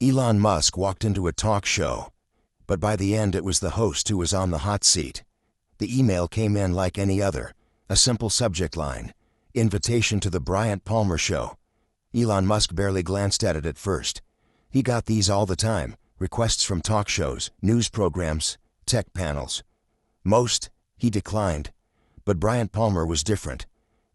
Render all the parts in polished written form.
Elon Musk walked into a talk show, but by the end it was the host who was on the hot seat. The email came in like any other, a simple subject line, invitation to the Bryant Palmer show. Elon Musk barely glanced at it at first. He got these all the time, requests from talk shows, news programs, tech panels. Most, he declined. But Bryant Palmer was different.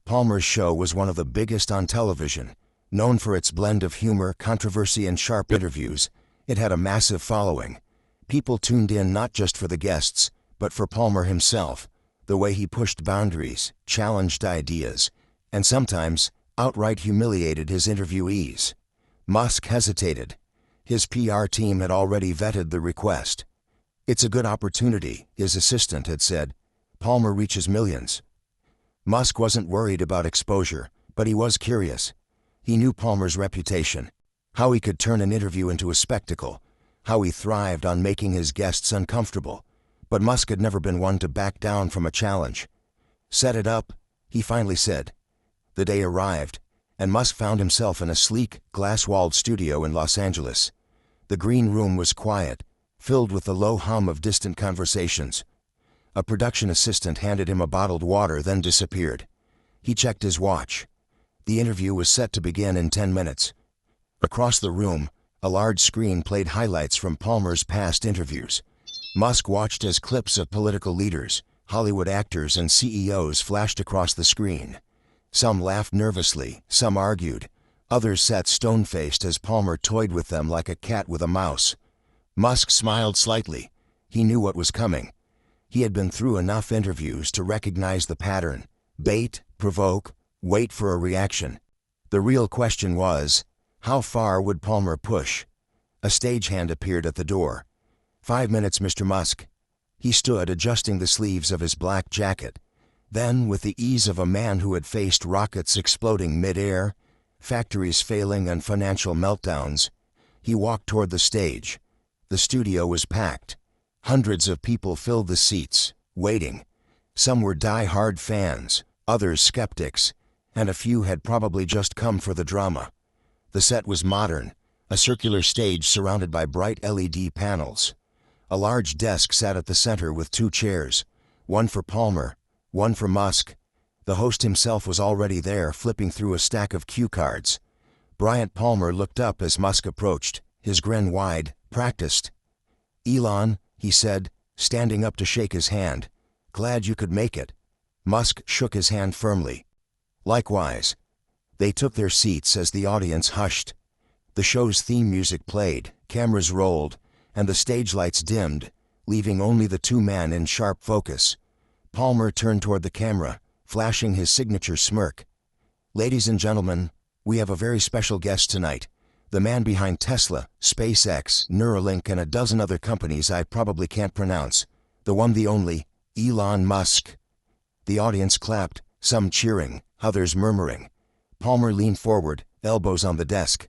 Palmer's show was one of the biggest on television. Known for its blend of humor, controversy, and sharp interviews, it had a massive following. People tuned in not just for the guests, but for Palmer himself, the way he pushed boundaries, challenged ideas, and sometimes outright humiliated his interviewees. Musk hesitated. His PR team had already vetted the request. "It's a good opportunity," his assistant had said. "Palmer reaches millions." Musk wasn't worried about exposure, but he was curious. He knew Palmer's reputation, how he could turn an interview into a spectacle, how he thrived on making his guests uncomfortable. But Musk had never been one to back down from a challenge. "Set it up," he finally said. The day arrived, and Musk found himself in a sleek, glass-walled studio in Los Angeles. The green room was quiet, filled with the low hum of distant conversations. A production assistant handed him a bottled water, then disappeared. He checked his watch. The interview was set to begin in 10 minutes. Across the room, a large screen played highlights from Palmer's past interviews. Musk watched as clips of political leaders, Hollywood actors, and CEOs flashed across the screen. Some laughed nervously, some argued. Others sat stone-faced as Palmer toyed with them like a cat with a mouse. Musk smiled slightly. He knew what was coming. He had been through enough interviews to recognize the pattern: bait, provoke, wait for a reaction. The real question was, how far would Palmer push? A stagehand appeared at the door. "5 minutes, Mr. Musk." He stood adjusting the sleeves of his black jacket. Then, with the ease of a man who had faced rockets exploding mid-air, factories failing, and financial meltdowns, he walked toward the stage. The studio was packed. Hundreds of people filled the seats, waiting. Some were die-hard fans, others skeptics, and a few had probably just come for the drama. The set was modern, a circular stage surrounded by bright LED panels. A large desk sat at the center with 2 chairs, one for Palmer, one for Musk. The host himself was already there, flipping through a stack of cue cards. Bryant Palmer looked up as Musk approached, his grin wide, practiced. "Elon," he said, standing up to shake his hand. "Glad you could make it." Musk shook his hand firmly. "Likewise." They took their seats as the audience hushed. The show's theme music played, cameras rolled, and the stage lights dimmed, leaving only the 2 men in sharp focus. Palmer turned toward the camera, flashing his signature smirk. "Ladies and gentlemen, we have a very special guest tonight. The man behind Tesla, SpaceX, Neuralink, and a dozen other companies I probably can't pronounce. The one, the only, Elon Musk." The audience clapped, some cheering, others murmuring. Palmer leaned forward, elbows on the desk.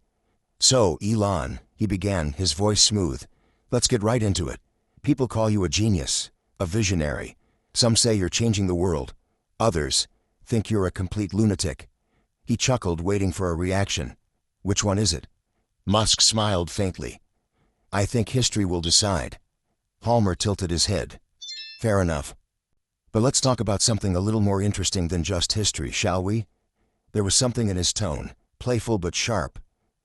"So, Elon," he began, his voice smooth, "let's get right into it. People call you a genius, a visionary. Some say you're changing the world. Others think you're a complete lunatic." He chuckled, waiting for a reaction. "Which one is it?" Musk smiled faintly. "I think history will decide." Palmer tilted his head. "Fair enough. But let's talk about something a little more interesting than just history, shall we?" There was something in his tone, playful but sharp.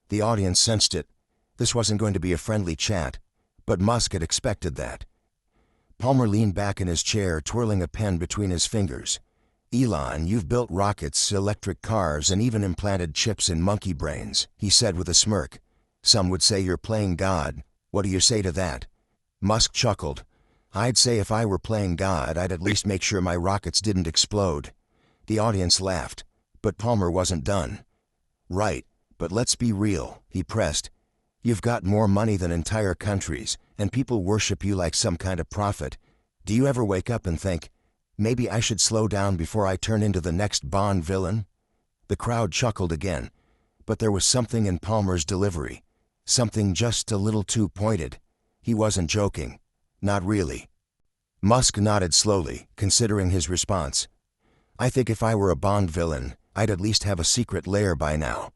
The audience sensed it. This wasn't going to be a friendly chat, but Musk had expected that. Palmer leaned back in his chair, twirling a pen between his fingers. "Elon, you've built rockets, electric cars, and even implanted chips in monkey brains," he said with a smirk. "Some would say you're playing God. What do you say to that?" Musk chuckled. "I'd say if I were playing God, I'd at least make sure my rockets didn't explode." The audience laughed, but Palmer wasn't done. "Right, but let's be real," he pressed. "You've got more money than entire countries, and people worship you like some kind of prophet. Do you ever wake up and think, maybe I should slow down before I turn into the next Bond villain?" The crowd chuckled again, but there was something in Palmer's delivery, something just a little too pointed. He wasn't joking. Not really. Musk nodded slowly, considering his response. "I think if I were a Bond villain, I'd at least have a secret lair by now.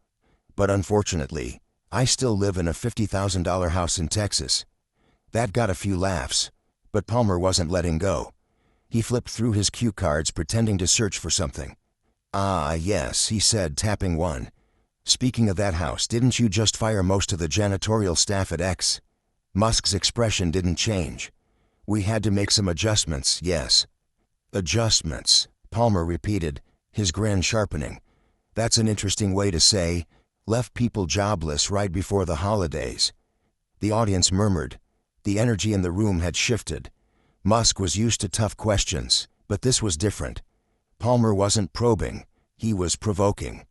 But unfortunately, I still live in a $50,000 house in Texas. That got a few laughs, but Palmer wasn't letting go. He flipped through his cue cards pretending to search for something. Ah, yes, he said, tapping one. Speaking of that house, didn't you just fire most of the janitorial staff at X? Musk's expression didn't change. We had to make some adjustments, yes. Adjustments, Palmer repeated, his grin sharpening. That's an interesting way to say, left people jobless right before the holidays. The audience murmured. The energy in the room had shifted. Musk was used to tough questions, but this was different. Palmer wasn't probing, he was provoking.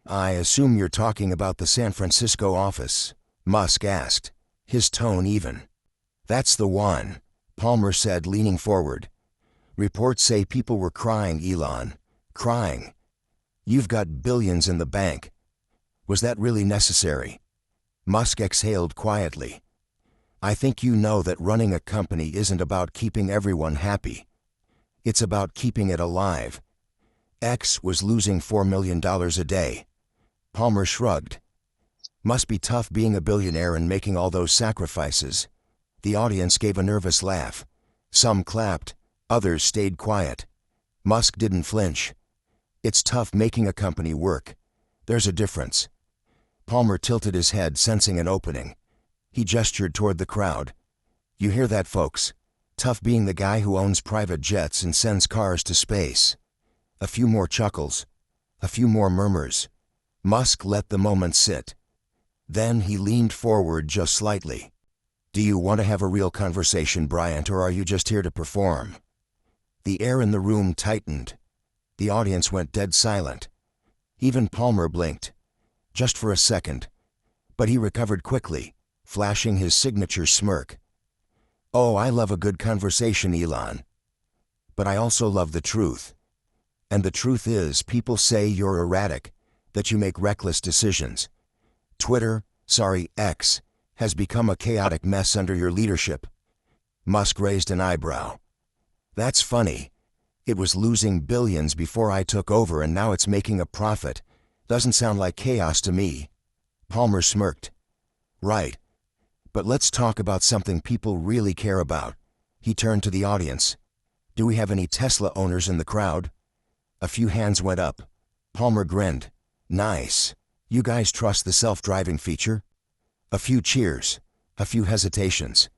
I assume you're talking about the San Francisco office, Musk asked, his tone even. That's the one, Palmer said, leaning forward. Reports say people were crying, Elon. Crying. You've got billions in the bank. Was that really necessary? Musk exhaled quietly. I think you know that running a company isn't about keeping everyone happy. It's about keeping it alive. X was losing $4 million a day. Palmer shrugged. Must be tough being a billionaire and making all those sacrifices. The audience gave a nervous laugh. Some clapped, others stayed quiet. Musk didn't flinch. It's tough making a company work. There's a difference. Palmer tilted his head, sensing an opening. He gestured toward the crowd. You hear that, folks? Tough being the guy who owns private jets and sends cars to space. A few more chuckles. A few more murmurs. Musk let the moment sit. Then he leaned forward just slightly. Do you want to have a real conversation, Bryant, or are you just here to perform? The air in the room tightened. The audience went dead silent. Even Palmer blinked. Just for a second. But he recovered quickly, flashing his signature smirk. Oh, I love a good conversation, Elon. But I also love the truth. And the truth is, people say you're erratic, that you make reckless decisions. X, has become a chaotic mess under your leadership. Musk raised an eyebrow. That's funny. It was losing billions before I took over and now it's making a profit. Doesn't sound like chaos to me. Palmer smirked. Right. But let's talk about something people really care about. He turned to the audience. Do we have any Tesla owners in the crowd? A few hands went up. Palmer grinned. Nice. You guys trust the self-driving feature? A few cheers. A few hesitations.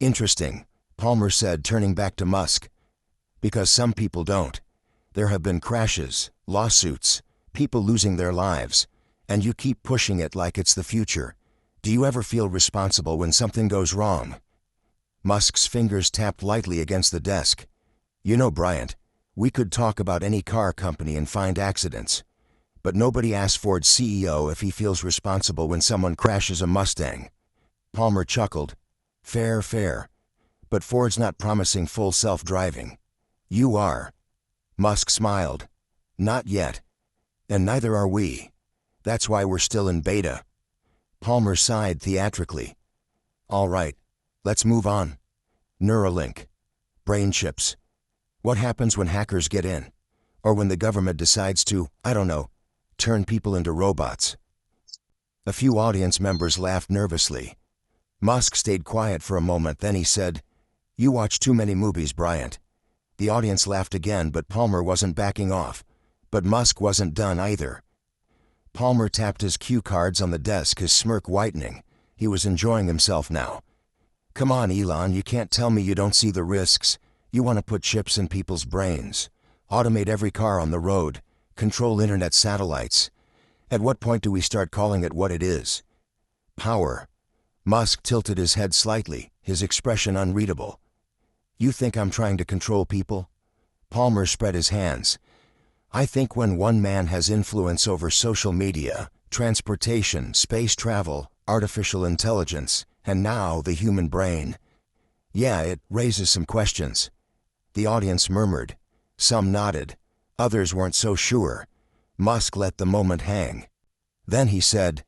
Interesting, Palmer said, turning back to Musk. Because some people don't. There have been crashes, lawsuits, people losing their lives, and you keep pushing it like it's the future. Do you ever feel responsible when something goes wrong? Musk's fingers tapped lightly against the desk. You know, Bryant, we could talk about any car company and find accidents. But nobody asks Ford's CEO if he feels responsible when someone crashes a Mustang. Palmer chuckled. Fair. But Ford's not promising full self-driving. You are. Musk smiled. Not yet. And neither are we. That's why we're still in beta. Palmer sighed theatrically. All right, let's move on. Neuralink. Brain chips. What happens when hackers get in? Or when the government decides to, I don't know, turn people into robots? A few audience members laughed nervously. Musk stayed quiet for a moment, then he said, You watch too many movies, Bryant. The audience laughed again, but Palmer wasn't backing off. But Musk wasn't done either. Palmer tapped his cue cards on the desk, his smirk whitening. He was enjoying himself now. Come on, Elon, you can't tell me you don't see the risks. You want to put chips in people's brains, automate every car on the road, control internet satellites. At what point do we start calling it what it is? Power. Musk tilted his head slightly, his expression unreadable. You think I'm trying to control people? Palmer spread his hands. I think when one man has influence over social media, transportation, space travel, artificial intelligence, and now the human brain. Yeah, it raises some questions. The audience murmured. Some nodded. Others weren't so sure. Musk let the moment hang. Then he said,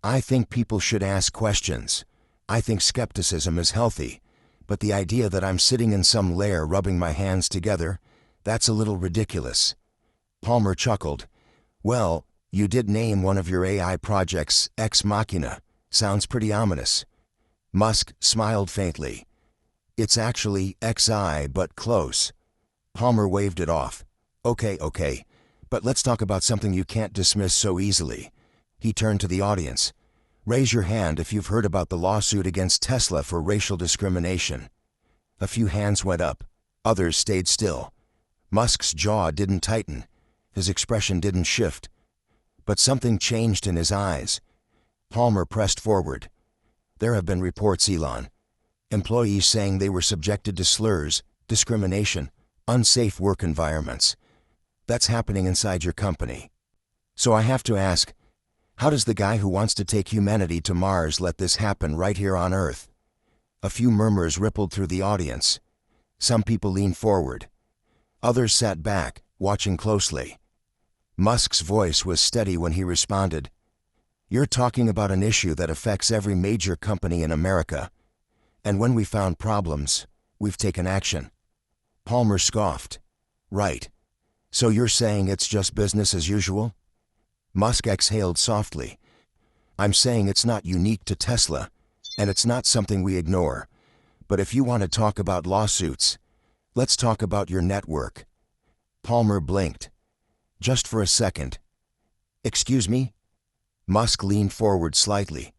I think people should ask questions. I think skepticism is healthy. But the idea that I'm sitting in some lair rubbing my hands together, that's a little ridiculous. Palmer chuckled. Well, You did name one of your AI projects Ex Machina. Sounds pretty ominous. Musk smiled faintly. It's actually XI, but close. Palmer waved it off. Okay, but let's talk about something you can't dismiss so easily. He turned to the audience. Raise your hand if you've heard about the lawsuit against Tesla for racial discrimination. A few hands went up. Others stayed still. Musk's jaw didn't tighten. His expression didn't shift. But something changed in his eyes. Palmer pressed forward. There have been reports, Elon. Employees saying they were subjected to slurs, discrimination, unsafe work environments. That's happening inside your company. So I have to ask, how does the guy who wants to take humanity to Mars let this happen right here on Earth? A few murmurs rippled through the audience. Some people leaned forward. Others sat back, watching closely. Musk's voice was steady when he responded. You're talking about an issue that affects every major company in America. And when we found problems, we've taken action. Palmer scoffed. Right. So you're saying it's just business as usual? Musk exhaled softly. I'm saying it's not unique to Tesla, and it's not something we ignore. But if you want to talk about lawsuits, let's talk about your network. Palmer blinked. Just for a second. Excuse me? Musk leaned forward slightly.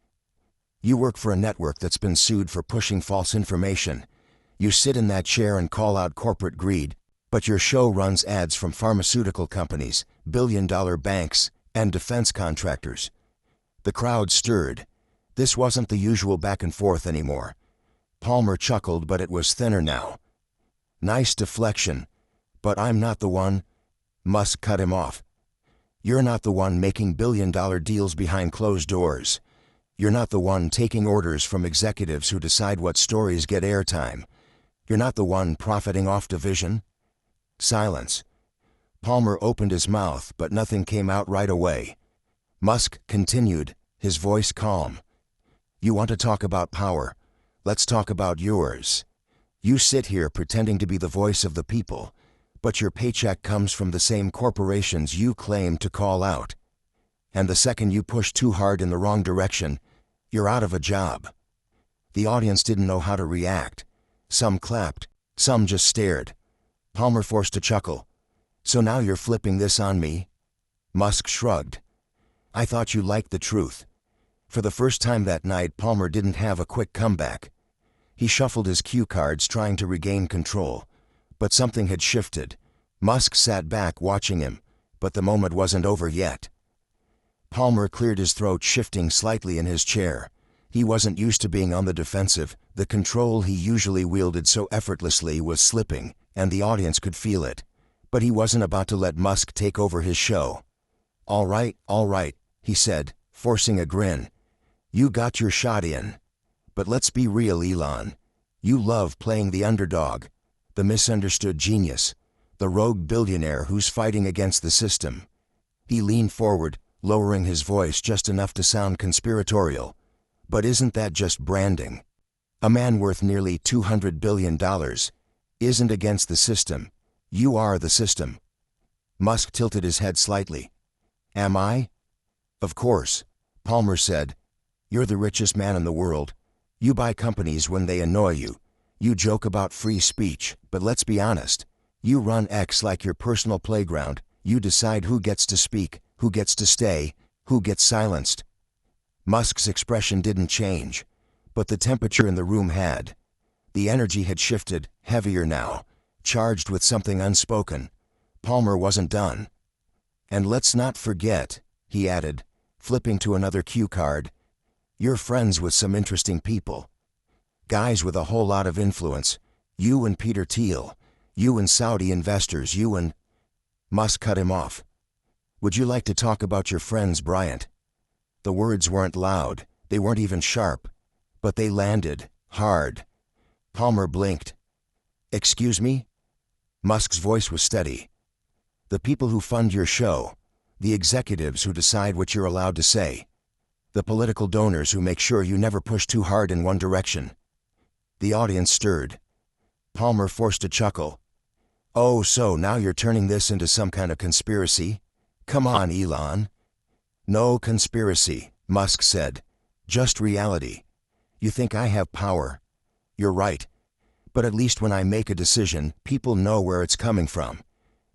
You work for a network that's been sued for pushing false information. You sit in that chair and call out corporate greed, but your show runs ads from pharmaceutical companies, billion-dollar banks, and defense contractors. The crowd stirred. This wasn't the usual back and forth anymore. Palmer chuckled, but it was thinner now. Nice deflection. But I'm not the one. Musk cut him off. You're not the one making billion-dollar deals behind closed doors. You're not the one taking orders from executives who decide what stories get airtime. You're not the one profiting off division. Silence. Palmer opened his mouth, but nothing came out right away. Musk continued, his voice calm. You want to talk about power? Let's talk about yours. You sit here pretending to be the voice of the people, but your paycheck comes from the same corporations you claim to call out. And the second you push too hard in the wrong direction, you're out of a job. The audience didn't know how to react. Some clapped, some just stared. Palmer forced a chuckle. So now you're flipping this on me? Musk shrugged. I thought you liked the truth. For the first time that night, Palmer didn't have a quick comeback. He shuffled his cue cards, trying to regain control. But something had shifted. Musk sat back watching him, but the moment wasn't over yet. Palmer cleared his throat, shifting slightly in his chair. He wasn't used to being on the defensive. The control he usually wielded so effortlessly was slipping, and the audience could feel it. But he wasn't about to let Musk take over his show. All right, he said, forcing a grin. You got your shot in. But let's be real, Elon. You love playing the underdog, the misunderstood genius, the rogue billionaire who's fighting against the system. He leaned forward, lowering his voice just enough to sound conspiratorial. But isn't that just branding? A man worth nearly $200 billion isn't against the system. You are the system. Musk tilted his head slightly. Am I? Of course, Palmer said. You're the richest man in the world. You buy companies when they annoy you. You joke about free speech, but let's be honest. You run X like your personal playground. You decide who gets to speak, who gets to stay, who gets silenced. Musk's expression didn't change, but the temperature in the room had. The energy had shifted, heavier now, charged with something unspoken. Palmer wasn't done. And let's not forget, he added, flipping to another cue card, you're friends with some interesting people. Guys with a whole lot of influence. You and Peter Thiel. You and Saudi investors. You and... Musk cut him off. Would you like to talk about your friends, Bryant? The words weren't loud. They weren't even sharp. But they landed, hard. Palmer blinked. Excuse me? Musk's voice was steady. The people who fund your show. The executives who decide what you're allowed to say. The political donors who make sure you never push too hard in one direction. The audience stirred. Palmer forced a chuckle. Oh, so now you're turning this into some kind of conspiracy? Come on, Elon. No conspiracy, Musk said. Just reality. You think I have power? You're right. But at least when I make a decision, people know where it's coming from.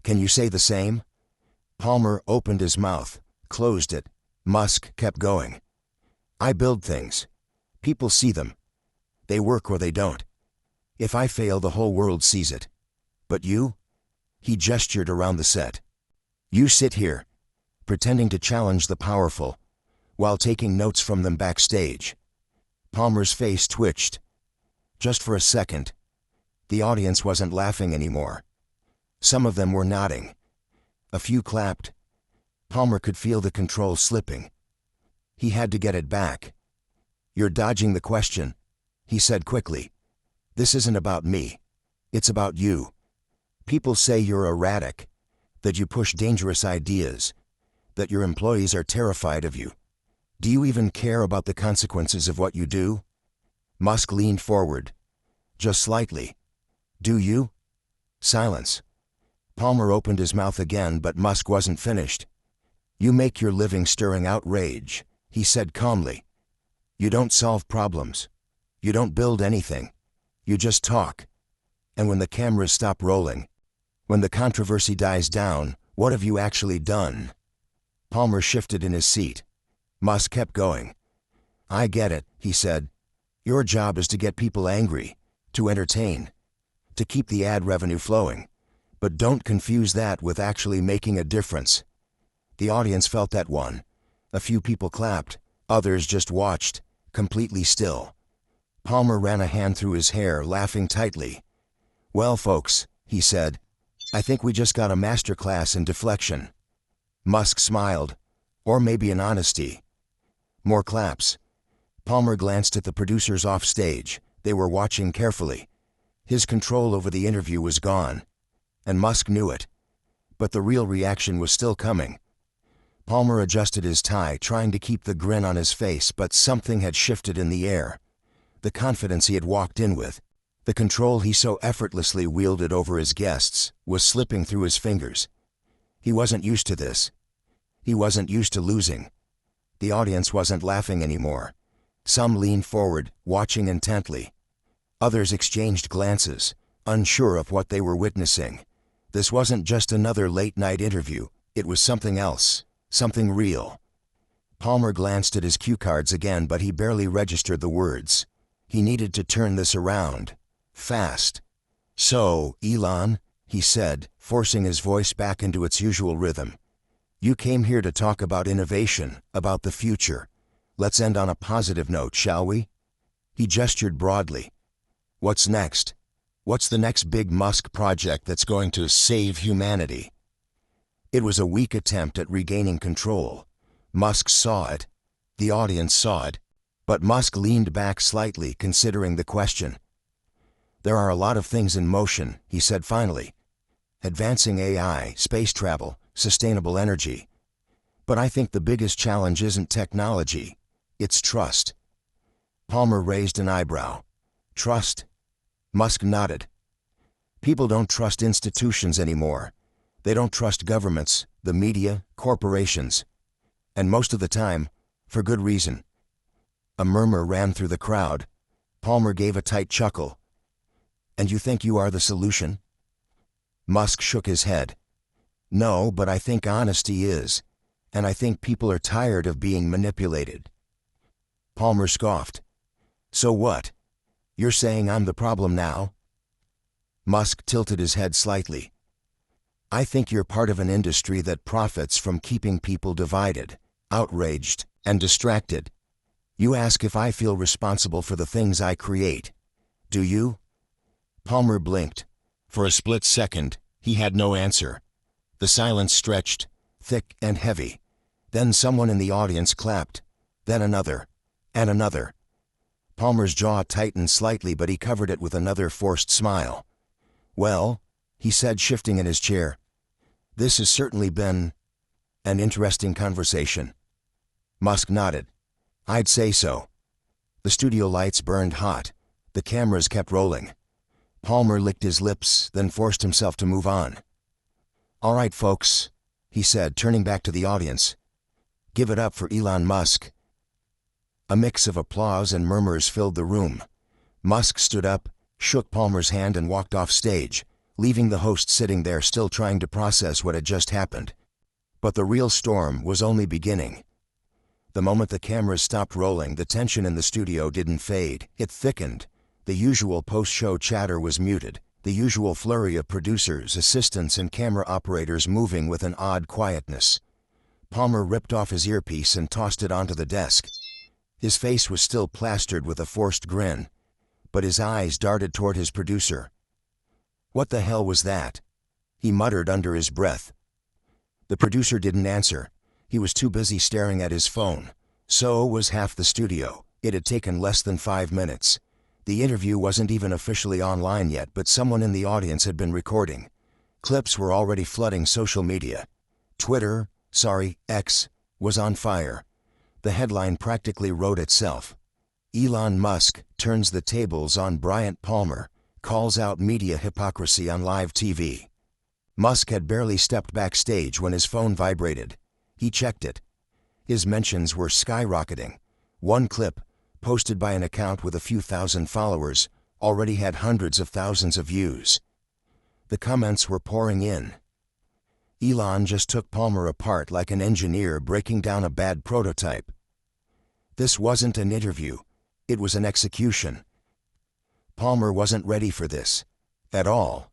Can you say the same? Palmer opened his mouth, closed it. Musk kept going. I build things. People see them. They work or they don't. If I fail, the whole world sees it. But you? He gestured around the set. You sit here, pretending to challenge the powerful, while taking notes from them backstage. Palmer's face twitched. Just for a second. The audience wasn't laughing anymore. Some of them were nodding. A few clapped. Palmer could feel the control slipping. He had to get it back. You're dodging the question, he said quickly. This isn't about me. It's about you. People say you're erratic, that you push dangerous ideas, that your employees are terrified of you. Do you even care about the consequences of what you do? Musk leaned forward. Just slightly. Do you? Silence. Palmer opened his mouth again, but Musk wasn't finished. You make your living stirring outrage, he said calmly. You don't solve problems. You don't build anything. You just talk. And when the cameras stop rolling, when the controversy dies down, what have you actually done? Palmer shifted in his seat. Musk kept going. I get it, he said. Your job is to get people angry, to entertain, to keep the ad revenue flowing. But don't confuse that with actually making a difference. The audience felt that one. A few people clapped, others just watched, completely still. Palmer ran a hand through his hair, laughing tightly. Well, folks, he said, I think we just got a master class in deflection. Musk smiled. Or maybe in honesty. More claps. Palmer glanced at the producers off stage. They were watching carefully. His control over the interview was gone. And Musk knew it. But the real reaction was still coming. Palmer adjusted his tie, trying to keep the grin on his face, but something had shifted in the air. The confidence he had walked in with, the control he so effortlessly wielded over his guests, was slipping through his fingers. He wasn't used to this. He wasn't used to losing. The audience wasn't laughing anymore. Some leaned forward, watching intently. Others exchanged glances, unsure of what they were witnessing. This wasn't just another late-night interview. It was something else, something real. Palmer glanced at his cue cards again, but he barely registered the words. He needed to turn this around. Fast. So, Elon, he said, forcing his voice back into its usual rhythm. You came here to talk about innovation, about the future. Let's end on a positive note, shall we? He gestured broadly. What's next? What's the next big Musk project that's going to save humanity? It was a weak attempt at regaining control. Musk saw it. The audience saw it. But Musk leaned back slightly, considering the question. There are a lot of things in motion, he said finally. Advancing AI, space travel, sustainable energy. But I think the biggest challenge isn't technology. It's trust. Palmer raised an eyebrow. Trust? Musk nodded. People don't trust institutions anymore. They don't trust governments, the media, corporations. And most of the time, for good reason. A murmur ran through the crowd. Palmer gave a tight chuckle. And you think you are the solution? Musk shook his head. No, but I think honesty is. And I think people are tired of being manipulated. Palmer scoffed. So what? You're saying I'm the problem now? Musk tilted his head slightly. I think you're part of an industry that profits from keeping people divided, outraged, and distracted. You ask if I feel responsible for the things I create. Do you? Palmer blinked. For a split second, he had no answer. The silence stretched, thick and heavy. Then someone in the audience clapped. Then another. And another. Palmer's jaw tightened slightly, but he covered it with another forced smile. Well, he said, shifting in his chair, this has certainly been an interesting conversation. Musk nodded. I'd say so. The studio lights burned hot. The cameras kept rolling. Palmer licked his lips, then forced himself to move on. All right, folks, he said, turning back to the audience. Give it up for Elon Musk." A mix of applause and murmurs filled the room. Musk stood up, shook Palmer's hand and walked off stage, leaving the host sitting there still trying to process what had just happened. But the real storm was only beginning. The moment the cameras stopped rolling, the tension in the studio didn't fade, it thickened. The usual post-show chatter was muted, the usual flurry of producers, assistants and camera operators moving with an odd quietness. Palmer ripped off his earpiece and tossed it onto the desk. His face was still plastered with a forced grin, but his eyes darted toward his producer. "What the hell was that?" he muttered under his breath. The producer didn't answer. He was too busy staring at his phone. So was half the studio. It had taken less than 5 minutes. The interview wasn't even officially online yet, but someone in the audience had been recording. Clips were already flooding social media. X, was on fire. The headline practically wrote itself. "Elon Musk turns the tables on Bryant Palmer, calls out media hypocrisy on live TV." Musk had barely stepped backstage when his phone vibrated. He checked it. His mentions were skyrocketing. One clip, posted by an account with a few thousand followers, already had hundreds of thousands of views. The comments were pouring in. Elon just took Palmer apart like an engineer breaking down a bad prototype. This wasn't an interview. It was an execution. Palmer wasn't ready for this. At all.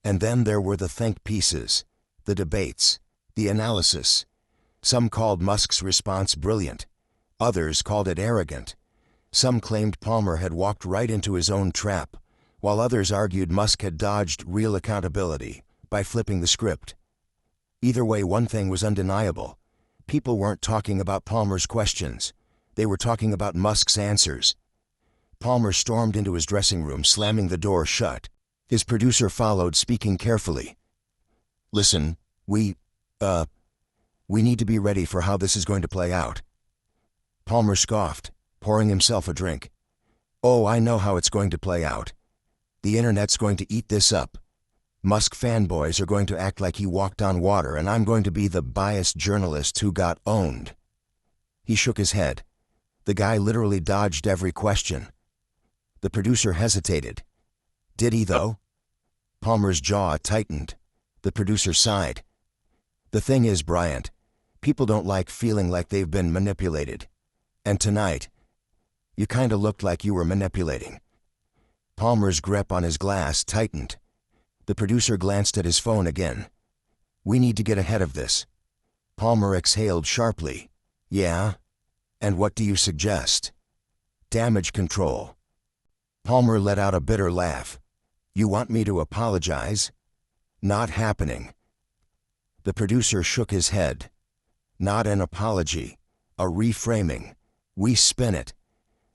And then there were the think pieces, the debates, the analysis. Some called Musk's response brilliant. Others called it arrogant. Some claimed Palmer had walked right into his own trap, while others argued Musk had dodged real accountability by flipping the script. Either way, one thing was undeniable. People weren't talking about Palmer's questions. They were talking about Musk's answers. Palmer stormed into his dressing room, slamming the door shut. His producer followed, speaking carefully. "Listen, we need to be ready for how this is going to play out." Palmer scoffed, pouring himself a drink. "Oh, I know how it's going to play out. The internet's going to eat this up. Musk fanboys are going to act like he walked on water, and I'm going to be the biased journalist who got owned." He shook his head. The guy literally dodged every question. The producer hesitated. "Did he, though?" Palmer's jaw tightened. The producer sighed. "The thing is, Bryant, people don't like feeling like they've been manipulated. And tonight, you kinda looked like you were manipulating." Palmer's grip on his glass tightened. The producer glanced at his phone again. "We need to get ahead of this." Palmer exhaled sharply. "Yeah? And what do you suggest?" "Damage control." Palmer let out a bitter laugh. "You want me to apologize?" "Not happening." The producer shook his head. "Not an apology. A reframing. We spin it.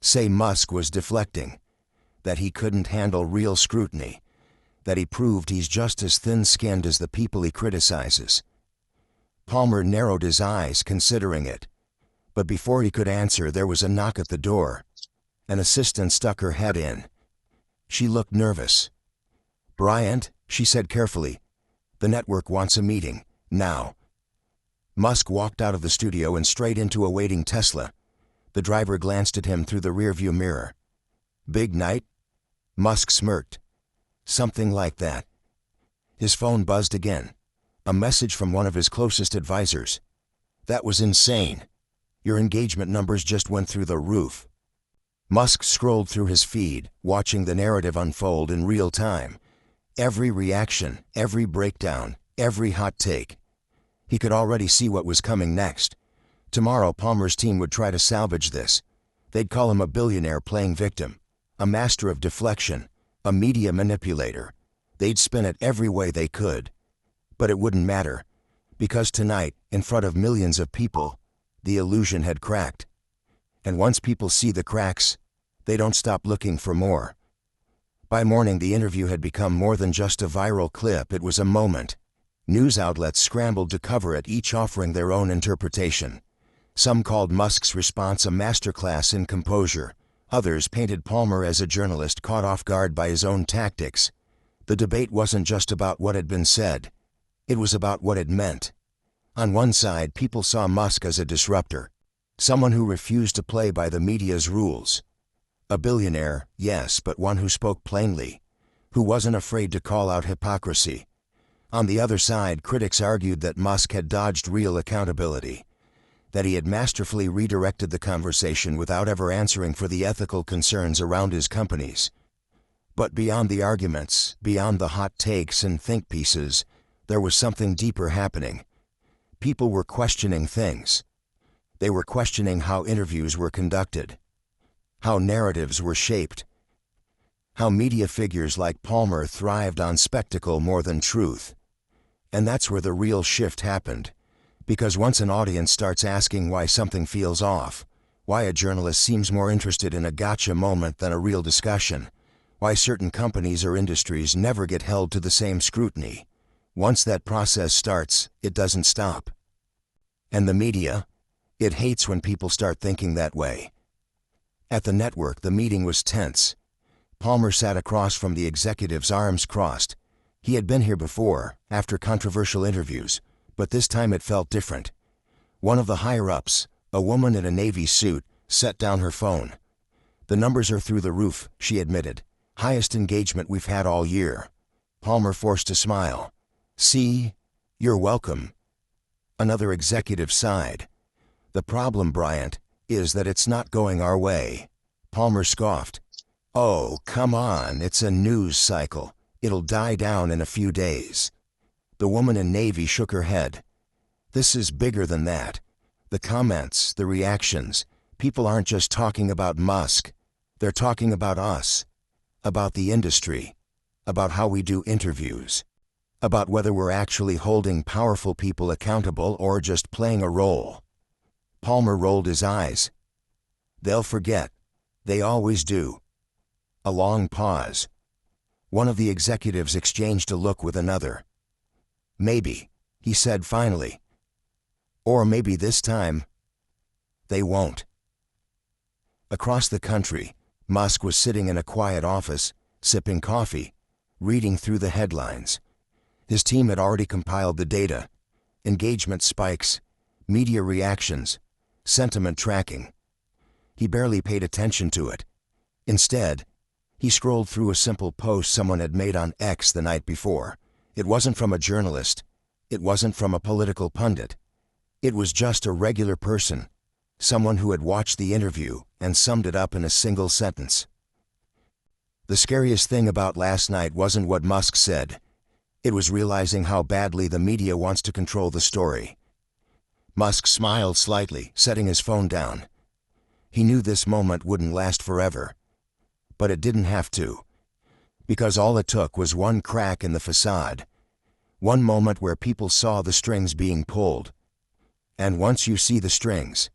Say Musk was deflecting. That he couldn't handle real scrutiny. That he proved he's just as thin-skinned as the people he criticizes." Palmer narrowed his eyes, considering it. But before he could answer, there was a knock at the door. An assistant stuck her head in. She looked nervous. "Bryant," she said carefully, "the network wants a meeting, now." Musk walked out of the studio and straight into a waiting Tesla. The driver glanced at him through the rearview mirror. "Big night?" Musk smirked. "Something like that." His phone buzzed again. A message from one of his closest advisors. "That was insane. Your engagement numbers just went through the roof." Musk scrolled through his feed, watching the narrative unfold in real time. Every reaction, every breakdown, every hot take. He could already see what was coming next. Tomorrow, Palmer's team would try to salvage this. They'd call him a billionaire playing victim, a master of deflection, a media manipulator. They'd spin it every way they could. But it wouldn't matter, because tonight, in front of millions of people, the illusion had cracked. And once people see the cracks, they don't stop looking for more. By morning, the interview had become more than just a viral clip. It was a moment. News outlets scrambled to cover it, each offering their own interpretation. Some called Musk's response a masterclass in composure. Others painted Palmer as a journalist caught off guard by his own tactics. The debate wasn't just about what had been said. It was about what it meant. On one side, people saw Musk as a disruptor, someone who refused to play by the media's rules. A billionaire, yes, but one who spoke plainly, who wasn't afraid to call out hypocrisy. On the other side, critics argued that Musk had dodged real accountability, that he had masterfully redirected the conversation without ever answering for the ethical concerns around his companies. But beyond the arguments, beyond the hot takes and think pieces, there was something deeper happening. People were questioning things. They were questioning how interviews were conducted, how narratives were shaped, how media figures like Palmer thrived on spectacle more than truth. And that's where the real shift happened. Because once an audience starts asking why something feels off, why a journalist seems more interested in a gotcha moment than a real discussion, why certain companies or industries never get held to the same scrutiny, once that process starts, it doesn't stop. And the media? It hates when people start thinking that way. At the network, the meeting was tense. Palmer sat across from the executives, arms crossed. He had been here before, after controversial interviews, but this time it felt different. One of the higher-ups, a woman in a navy suit, set down her phone. "The numbers are through the roof," she admitted. "Highest engagement we've had all year." Palmer forced a smile. "See? You're welcome." Another executive sighed. "The problem, Bryant, is that it's not going our way." Palmer scoffed. "Oh, come on, it's a news cycle. It'll die down in a few days." The woman in navy shook her head. "This is bigger than that. The comments, the reactions, people aren't just talking about Musk. They're talking about us, about the industry, about how we do interviews, about whether we're actually holding powerful people accountable or just playing a role." Palmer rolled his eyes. "They'll forget. They always do." A long pause. One of the executives exchanged a look with another. "Maybe," he said finally. "Or maybe this time, they won't." Across the country, Musk was sitting in a quiet office, sipping coffee, reading through the headlines. His team had already compiled the data: engagement spikes, media reactions, sentiment tracking. He barely paid attention to it. Instead, he scrolled through a simple post someone had made on X the night before. It wasn't from a journalist. It wasn't from a political pundit. It was just a regular person, someone who had watched the interview and summed it up in a single sentence. "The scariest thing about last night wasn't what Musk said. It was realizing how badly the media wants to control the story." Musk smiled slightly, setting his phone down. He knew this moment wouldn't last forever. But it didn't have to. Because all it took was one crack in the facade. One moment where people saw the strings being pulled. And once you see the strings,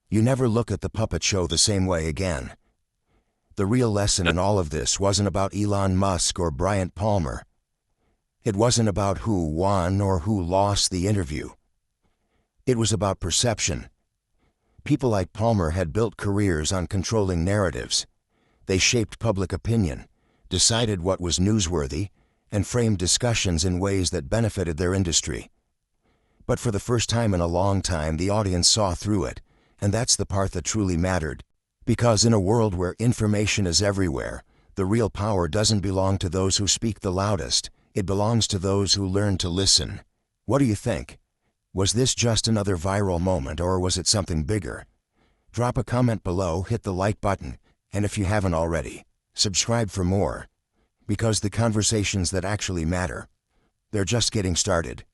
you never look at the puppet show the same way again. The real lesson in all of this wasn't about Elon Musk or Bryant Palmer. It wasn't about who won or who lost the interview. It was about perception. People like Palmer had built careers on controlling narratives. They shaped public opinion, decided what was newsworthy, and framed discussions in ways that benefited their industry. But for the first time in a long time, the audience saw through it, and that's the part that truly mattered. Because in a world where information is everywhere, the real power doesn't belong to those who speak the loudest. It belongs to those who learn to listen. What do you think? Was this just another viral moment, or was it something bigger? Drop a comment below, hit the like button, and if you haven't already, subscribe for more. Because the conversations that actually matter, they're just getting started.